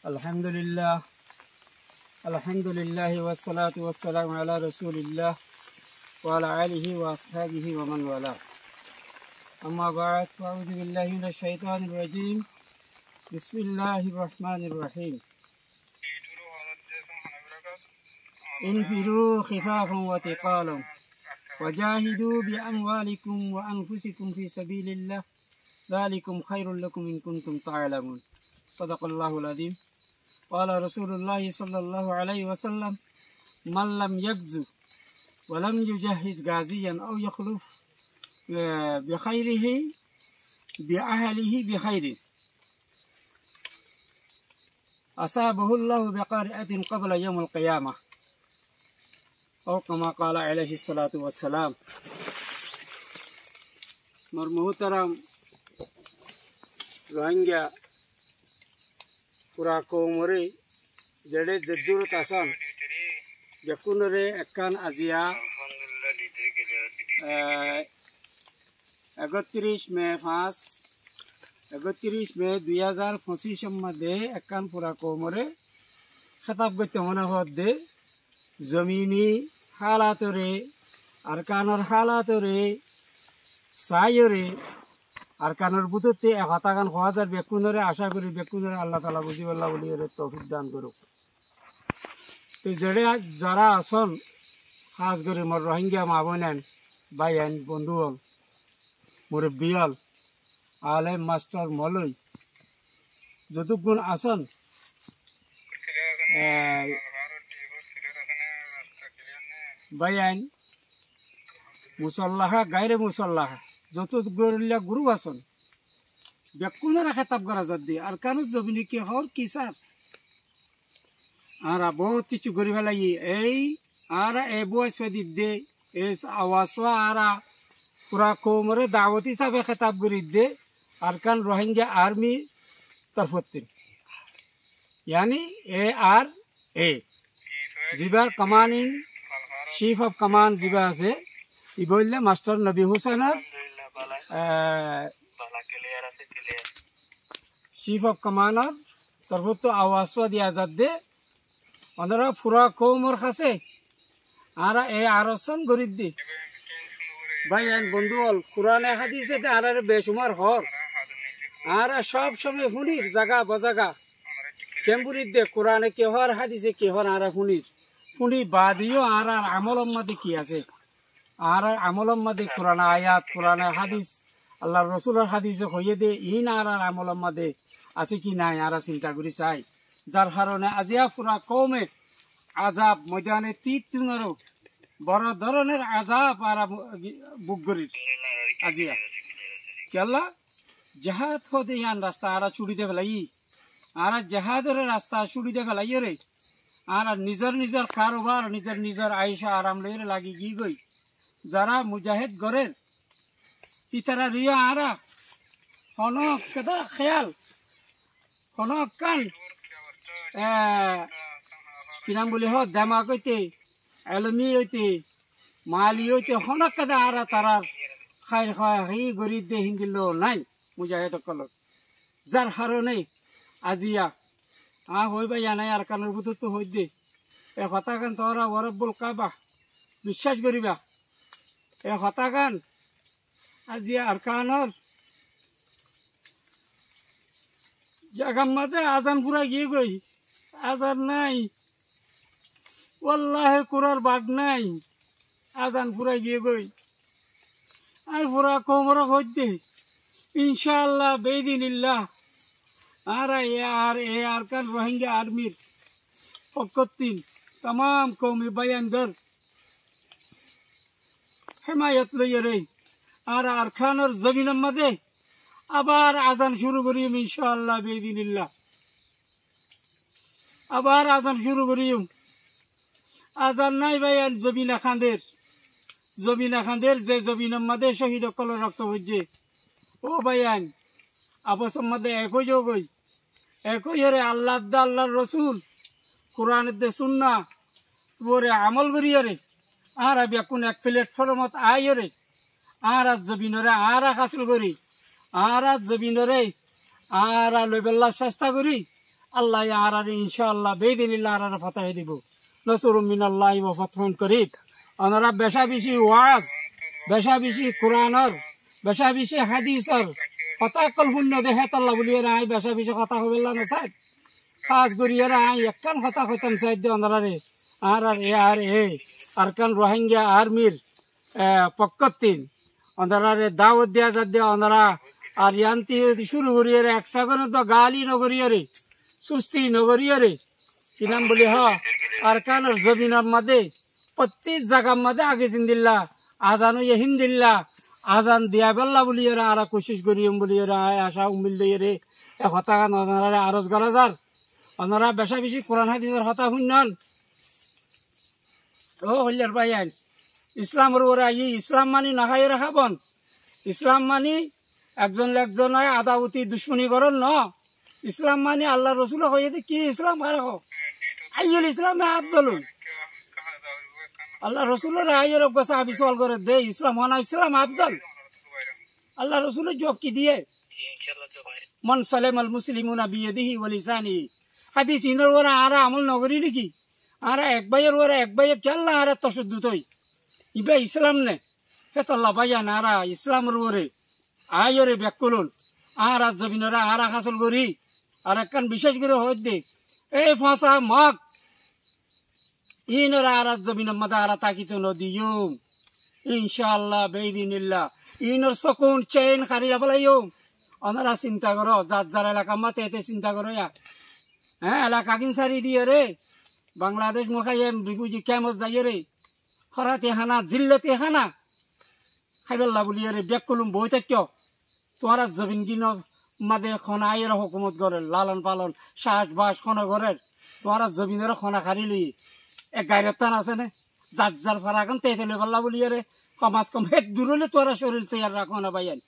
আলহামদুলিল্লাহ ওয়াসসালাতু ওয়াসসালামু আলা রাসূলিল্লাহ ওয়া আলা আলিহি ওয়া আসহাবিহি ওয়া মান ওয়ালা। আম্মা বা'দ, ফাআউযু বিল্লাহি মিনাশ শাইতানির রাজীম। বিসমিল্লাহির রহমানির রহিম। ইনফিরু খিফাফান ওয়া তিকালান ওয়াজাহিদু বিআমওয়ালিকুম ওয়া আনফুসিকুম ফি সাবিলিল্লাহ যালিকুম খায়রুল লাকুম ইন কুনতুম তা'লামুন। সাদাকাল্লাহুল আযীম। قال رسول الله صلى الله عليه وسلم: من لم يغزو ولم يجهز غازيا أو يخلف بخيره بأهله بخير أصابه الله بقارئة قبل يوم القيامة أو كما قال عليه الصلاة والسلام. محترم روهنگا পুরা কোমরে জেডে জদ্দুরত আসান বেকুনরে একান আজিয়া 31 মে 2025 মধ্যে একান পুরা কোমরে খেতাব করতে মনে হদ্দে জমিনি হালাতরে আরকানর হালাতরে সায়রে আরকানের বুততে হতাগান হাজার বেকুনরে আশা করি বেকুনরে আল্লাহ তাআলা বুঝিবাল্লাহ বলিয়ে তৌফিক দান করুক। তো যারা আসন খাস করে মোর রোহিঙ্গা মা বোনেন ভাইয়েন বন্ধু হল মুরব্বী হল আলেম মাস্টার মলই যতগুণ আসন ভাইয়েন মুসল্লাহা গায়রে মুসল্লাহা যত গুরু আছেন বেকুনারা খেতাব করা যাদ দিয়ে আর কানুস জমিনি কি হর কি সার আর বহুত কিছু করি ফেলাই এই আর এ বয়স দে এই আওয়াজ আর পুরা কোমরে দাওয়াত হিসাবে খেতাব করি দে আর কান রোহিঙ্গা আর্মি তরফতিন यानी ARA জিবার কমান্ডিং চিফ অফ কমান্ড জিবা আছে ই বললে মাস্টার নবী হুসেনের চিফ অফ কমান্ডার তরফত আওয়াজ দিয়া যাদ দে ওনারা পুরা কৌমর কাছে আর আরসন গরিব দি ভাই বন্ধু হল কোরআনে হাদিসে আর বেসুমার হর আর সব সময় শুনির জাগা বজাগা কেমপুরির দে কোরআনে কে হর হাদিসে কে হর আর শুনি বাদিও আর আমলম মাদে কি আছে আর আমলম মাদে কোরআন আয়াত কোরআনে হাদিস আল্লাহ রসুলের হাদিসে হইয়ে দে ইন আর আমলম মাদে আছে কি নাই আর চিন্তা করি চাই যার কারণে আজিয়া পুরা কৌমে আজাব ময়দানে তীর বড় ধরনের আজাব আর বুক করি আজিয়া কেলা জাহাদ হতে ইয়ান রাস্তা আর ছুটিতে ফেলাই আর জাহাদের রাস্তা ছুটিতে ফেলাই রে আর নিজের কারোবার নিজের আয়েশা আরাম লইরে লাগি গি গই যারা মুজাহিদ গরের ইতারা রিয়া আরা হনক কথা খেয়াল হনক কান কি নাম বলি হ দামাক হইতে এলমি হইতে মালি হইতে হনক কথা আরা তারার খাই খাই গরিব দে হিন্দিল নাই মুজাহিদ কলত যার কারণে আজিয়া হইবা জানাই আর কানের বুতর তো হই দে এ কথা কান তোরা ওরব্বুল কাবা বিশ্বাস করিবা এ কথা কান আজি আর কানর জাগাম মাতে আজান পুরা গিয়ে গই আজান নাই ওয়াল্লাহে কুরার বাগ নাই আজান পুরা গিয়ে গই আই পুরা কোমর হইতে ইনশাআল্লাহ বেদিনিল্লাহ আর আর কান রোহিঙ্গা আর্মির পক্ষতিন तमाम কৌমি বায়ানদার হিমায়ত লইয়ে রে আর খানের জমিনের মধ্যে আবার আজান শুরু করিম ইনশাআল্লাহ বেদিনিল্লাহ আবার আজান শুরু করিম আজান নাই ভাইয়ান জমিনা খান্দের যে জমিনের মধ্যে শহীদ কল রক্ত হচ্ছে ও ভাইয়ান আপসের মধ্যে একই যোগই একই হরে আল্লাহর রসুল কোরআনের দে সুন্না ওরে আমল করিয়ে রে আর বেকুন এক প্ল্যাটফর্মত আয় রে আর জমিনরে আর হাসিল করি আর জমিনরে আর লইবেল্লা চেষ্টা করি আল্লাহ আর ইনশাআল্লাহ বেদিনিল্লাহ আর ফাতাহ দিব নসরুম মিনাল্লাহি ওয়া ফাতহুন করিব ওনারা বেশা বেশি ওয়াজ বেশা বেশি কোরআনের বেশা বেশি হাদিসের কথা কল্পন্য দেখে আল্লাহ বলিয়ে আই বেশা বেশি কথা হবেলা না সাহেব খাস করিয়ে আই একখান কথা কইতাম সাহেব দে ওনারা রে আর কান রোহিঙ্গা আর্মির পক্ষতিন ওনারা রে দাওয়াত দেয়া যাদ ওনারা আর ইয়ান্তি শুরু করিয়ে এক সাগরে তো গালি নগরিয়ে রে সুস্তি নগরিয়ে রে কি নাম বলি হ আর কানের জমিনের মধ্যে প্রত্যেক জায়গার মধ্যে আগে জিন্দিল্লা আজানো হিন্দিল্লা আজান দিয়া বেল্লা বলিয়ে আর কোশিশ করিয়ে বলিয়ে আশা উমিল দিয়ে রে হতা ওনারা আরজ করা যার ওনারা বেশা বেশি কোরআন হাদিসের হতা শুনন ও হইলের ভাইয়ান ইসলামের ওরা ইসলাম মানি নাখাই রাখাবন ইসলাম মানি একজন একজন আদাবতী দুশ্মনী করেন ন ইসলাম মানি আল্লাহ রসুল হয়ে কি ইসলাম খারাপ আইল ইসলাম আফজলুন আল্লাহ রসুলের আইয়ের অভ্যাসা আবিষ্কার করে দে ইসলাম হনা ইসলাম আফজল আল্লাহ রসুলের জব কি দিয়ে মন সালেম আল মুসলিমুনা বিয়াদিহি ওয়া লিসানিহি হাদিস ইনর ওরা আর আমল নগরী নাকি আর এক ভাইয়ের ওরা এক ভাইয়ের কেল্লা আর তসদ্দুত হই ইবে ইসলাম নে হেতাল্লা ভাইয়ান আর ইসলামের ওরে আয়রে ব্যাকুলুন আর জমিনরা আর হাসল করি আর একখান বিশেষ করে হয়ে দে এই ফাঁসা মগ ইনরা আর জমিনের মধ্যে আর তাকিত নদীয়ুম ইনশাআল্লাহ বেদিনিল্লাহ ইনর সকুন চেইন খারিরা ফেলাইম ওনারা চিন্তা করো যার যার এলাকা মাতে এতে চিন্তা করো হ্যাঁ এলাকা কিন সারি দিয়ে রে বাংলাদেশ মুখাইম রিফিউজি ক্যাম্পস যাইয়ে রে খরাতে হানা জিল্লাতে হানা খাইবেল্লা বলিয়ে রে ব্যাক করলুম বই থাকি তোমারা জমিন কিন মাদে খনা আয়ের হুকুমত করে লালন পালন শ্বাস বাস খনা করে তোমারা জমিনের খনা খারিলি এক গাইরের টান আছে না যার যার ফারাকান তেলে পাল্লা বলিয়ে রে কমাস কম হেক দূরলে তোরা শরীর তৈয়ার রাখো না ভাইয়ান